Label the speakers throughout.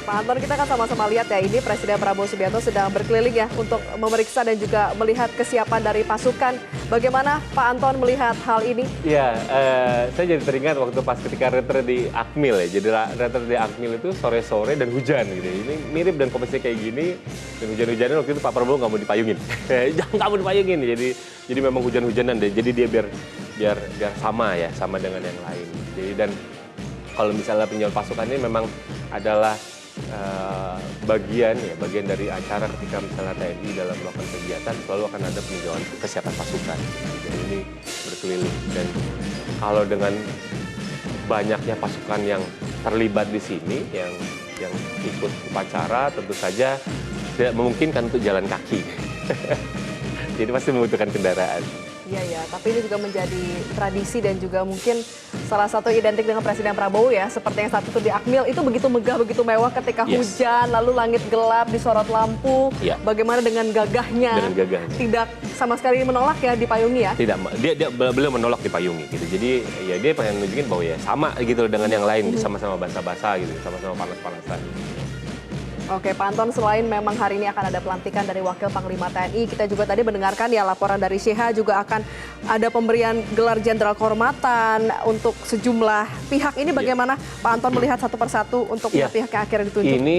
Speaker 1: Pak Anton, kita kan sama-sama lihat ya, ini Presiden Prabowo Subianto sedang berkeliling ya untuk memeriksa dan juga melihat kesiapan dari pasukan. Bagaimana Pak Anton melihat hal ini?
Speaker 2: Iya, saya jadi teringat waktu pas ketika retret di Akmil ya. Jadi retret di Akmil itu sore-sore dan hujan gitu. Ini mirip dan kondisi kayak gini, dan hujan-hujanan waktu itu Pak Prabowo nggak mau dipayungin. Jangan nggak mau dipayungin. Jadi memang hujan-hujanan deh. Jadi dia biar sama ya, sama dengan yang lain. Jadi dan kalau misalnya penjual pasukan ini memang adalah bagian dari acara ketika misalnya TNI dalam melakukan kegiatan selalu akan ada peninjauan kesiapan pasukan. Jadi ini berkeliling dan kalau dengan banyaknya pasukan yang terlibat di sini yang ikut upacara tentu saja tidak memungkinkan untuk jalan kaki. Jadi pasti membutuhkan kendaraan.
Speaker 1: Iya ya, tapi ini juga menjadi tradisi dan juga mungkin salah satu identik dengan Presiden Prabowo ya, seperti yang saat itu di Akmil, itu begitu megah, begitu mewah ketika hujan, lalu langit gelap, disorot lampu, bagaimana dengan gagahnya?
Speaker 2: Dengan gagahnya.
Speaker 1: Tidak sama sekali menolak ya dipayungi ya?
Speaker 2: Tidak, dia belum menolak dipayungi gitu. Jadi ya dia pengen nunjukin bahwa ya sama gitu dengan yang lain, sama-sama basah-basah gitu, sama-sama panas-panasan.
Speaker 1: Oke, Pak Anton, selain memang hari ini akan ada pelantikan dari Wakil Panglima TNI, kita juga tadi mendengarkan ya laporan dari Syekha juga akan ada pemberian gelar Jenderal Kehormatan untuk sejumlah pihak. Ini bagaimana Pak Anton melihat satu persatu untuk pihak yang akhirnya ditunjuk?
Speaker 2: Ini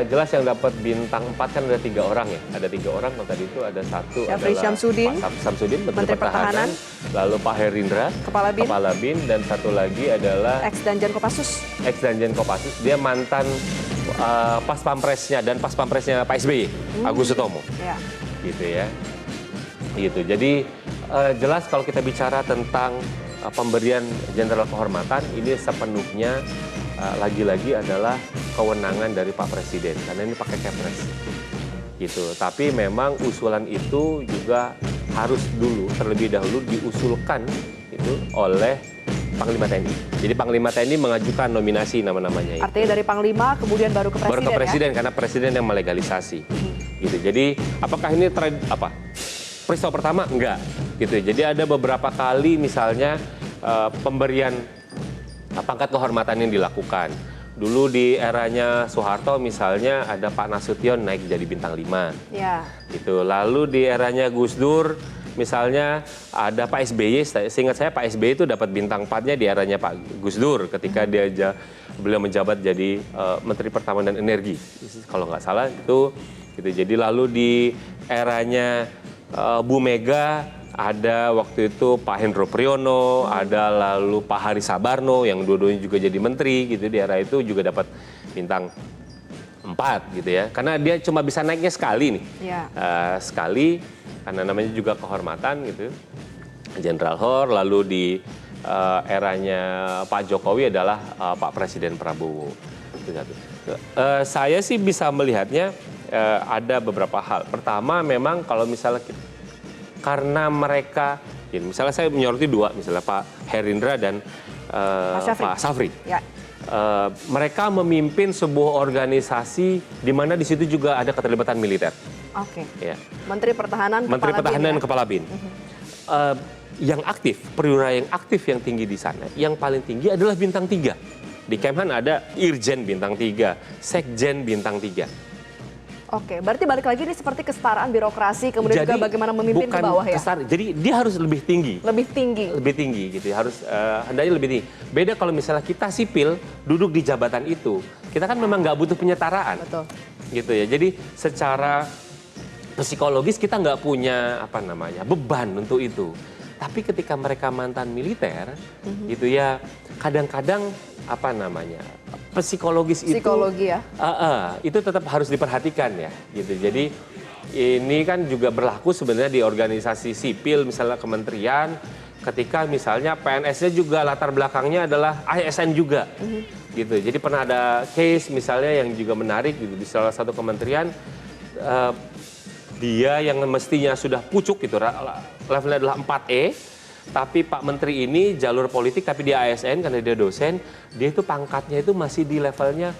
Speaker 2: jelas yang dapat bintang 4 kan ada 3 orang ya. Ada 3 orang, kalau tadi itu ada satu
Speaker 1: Syafri
Speaker 2: adalah
Speaker 1: Syamsuddin,
Speaker 2: Pak Syamsuddin, Menteri Pertahanan. Lalu Pak Herindra, Kepala BIN, dan satu lagi adalah
Speaker 1: Ex-Danjen Kopassus.
Speaker 2: Ex-Danjen Kopassus, dia mantan pas pampresnya dan pas pampresnya Pak SBY, Agus Sutomo, gitu ya. Gitu. Jadi jelas kalau kita bicara tentang pemberian Jenderal Kehormatan ini sepenuhnya lagi-lagi adalah kewenangan dari Pak Presiden karena ini pakai Kepres, gitu. Tapi memang usulan itu juga harus terlebih dahulu diusulkan itu oleh Panglima TNI. Jadi Panglima TNI mengajukan nominasi nama-namanya itu.
Speaker 1: Artinya dari Panglima kemudian baru ke Presiden.
Speaker 2: Baru ke Presiden ya? Karena Presiden yang melegalisasi. Gitu. Jadi apakah ini peristiwa pertama? Enggak. Gitu. Jadi ada beberapa kali misalnya pemberian pangkat kehormatan yang dilakukan. Dulu di eranya Soeharto misalnya ada Pak Nasution naik jadi bintang 5. Ya. Gitu. Lalu di eranya Gus Dur misalnya ada Pak SBY, seingat saya Pak SBY itu dapat bintang 4-nya di eranya Pak Gus Dur ketika beliau menjabat jadi Menteri Pertamanan dan Energi, kalau nggak salah itu. Gitu. Jadi lalu di eranya Bu Mega ada waktu itu Pak Hendro Priyono, ada lalu Pak Hari Sabarno yang dua-duanya juga jadi menteri gitu, di era itu juga dapat bintang 4 gitu ya, karena dia cuma bisa naiknya sekali nih, sekali. Karena namanya juga kehormatan gitu, Jenderal Hor. Lalu di eranya Pak Jokowi adalah Pak Presiden Prabowo. Saya sih bisa melihatnya ada beberapa hal. Pertama memang kalau misalnya karena mereka, misalnya saya menyoroti 2, misalnya Pak Herindra dan Pak Syafri. Ya. Mereka memimpin sebuah organisasi di mana di situ juga ada keterlibatan militer.
Speaker 1: Oke. Ya. Menteri Pertahanan,
Speaker 2: Kepala BIN. Yang aktif, perwira yang aktif yang tinggi di sana, yang paling tinggi adalah bintang 3. Di Kemhan ada Irjen bintang 3, Sekjen bintang 3.
Speaker 1: Oke, berarti balik lagi ini seperti kesetaraan birokrasi, kemudian juga bagaimana memimpin ke bawah ya?
Speaker 2: Jadi dia harus lebih tinggi. Lebih tinggi gitu, harus hendaknya lebih tinggi. Beda kalau misalnya kita sipil duduk di jabatan itu, kita kan memang nggak butuh penyetaraan. Betul. Gitu ya, jadi secara psikologis kita nggak punya beban untuk itu. Tapi ketika mereka mantan militer, gitu ya, kadang-kadang psikologis itu itu tetap harus diperhatikan ya, gitu. Jadi ini kan juga berlaku sebenarnya di organisasi sipil, misalnya kementerian, ketika misalnya PNS-nya juga latar belakangnya adalah ASN juga, gitu. Jadi pernah ada case misalnya yang juga menarik gitu di salah satu kementerian. Dia yang mestinya sudah pucuk gitu, levelnya adalah 4E, tapi Pak Menteri ini jalur politik tapi dia ASN karena dia dosen, dia itu pangkatnya itu masih di levelnya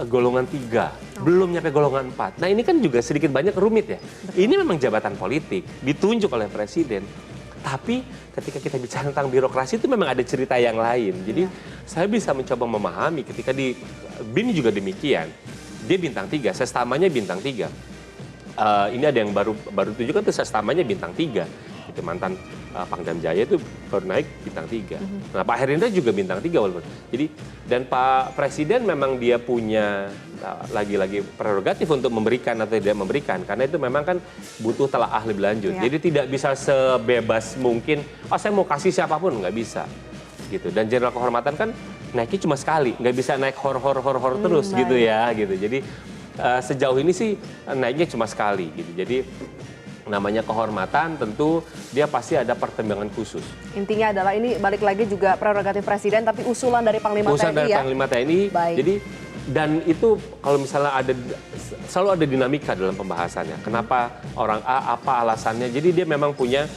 Speaker 2: golongan 3, belum nyampe golongan 4. Nah ini kan juga sedikit banyak rumit ya. Betul. Ini memang jabatan politik, ditunjuk oleh Presiden. Tapi ketika kita bicara tentang birokrasi itu memang ada cerita yang lain. Jadi saya bisa mencoba memahami ketika di BIN juga demikian. dia bintang 3, sestamanya bintang 3. Ini ada yang baru tunjukkan tuh sestamanya bintang 3. Itu mantan Pangdam Jaya itu baru naik bintang 3. Nah, Pak Herindra juga bintang 3 walaupun. Jadi dan Pak Presiden memang dia punya lagi-lagi prerogatif untuk memberikan atau tidak memberikan, karena itu memang kan butuh telaah lebih lanjut.
Speaker 1: Ya.
Speaker 2: Jadi tidak bisa sebebas mungkin, oh saya mau kasih siapapun, nggak bisa. Gitu. Dan jenderal kehormatan kan naiknya cuma sekali, nggak bisa naik hor terus
Speaker 1: baik.
Speaker 2: gitu ya. Gitu. Jadi sejauh ini sih naiknya cuma sekali gitu. Jadi namanya kehormatan tentu dia pasti ada pertimbangan khusus.
Speaker 1: Intinya adalah ini balik lagi juga prerogatif presiden tapi usulan dari Panglima
Speaker 2: Usulan
Speaker 1: TNI
Speaker 2: dari
Speaker 1: ya.
Speaker 2: Panglima TNI.
Speaker 1: Baik.
Speaker 2: Jadi dan itu kalau misalnya selalu ada dinamika dalam pembahasannya. Kenapa orang A, apa alasannya? Jadi dia memang punya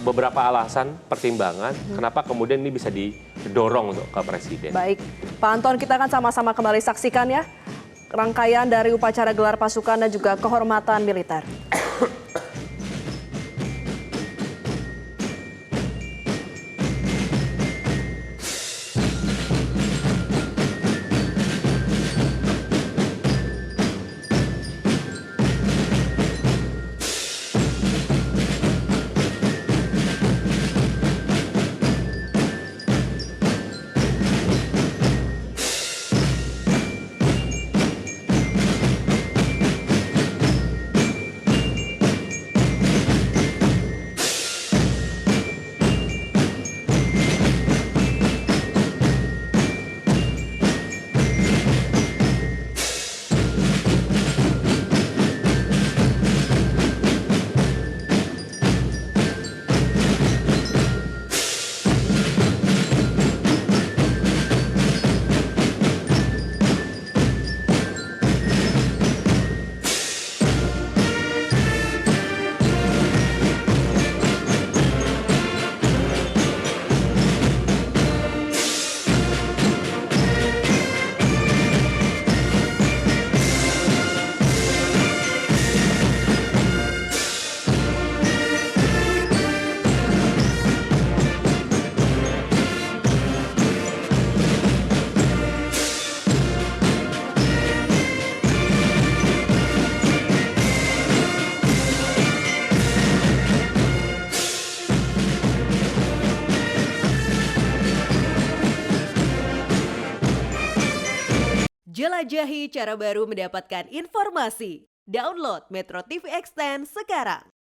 Speaker 2: beberapa alasan pertimbangan kenapa kemudian ini bisa didorong untuk ke presiden.
Speaker 1: Baik, Pak Anton, kita akan sama-sama kembali saksikan ya rangkaian dari upacara gelar pasukan dan juga kehormatan militer.
Speaker 3: Jelajahi cara baru mendapatkan informasi. Download Metro TV Extend sekarang.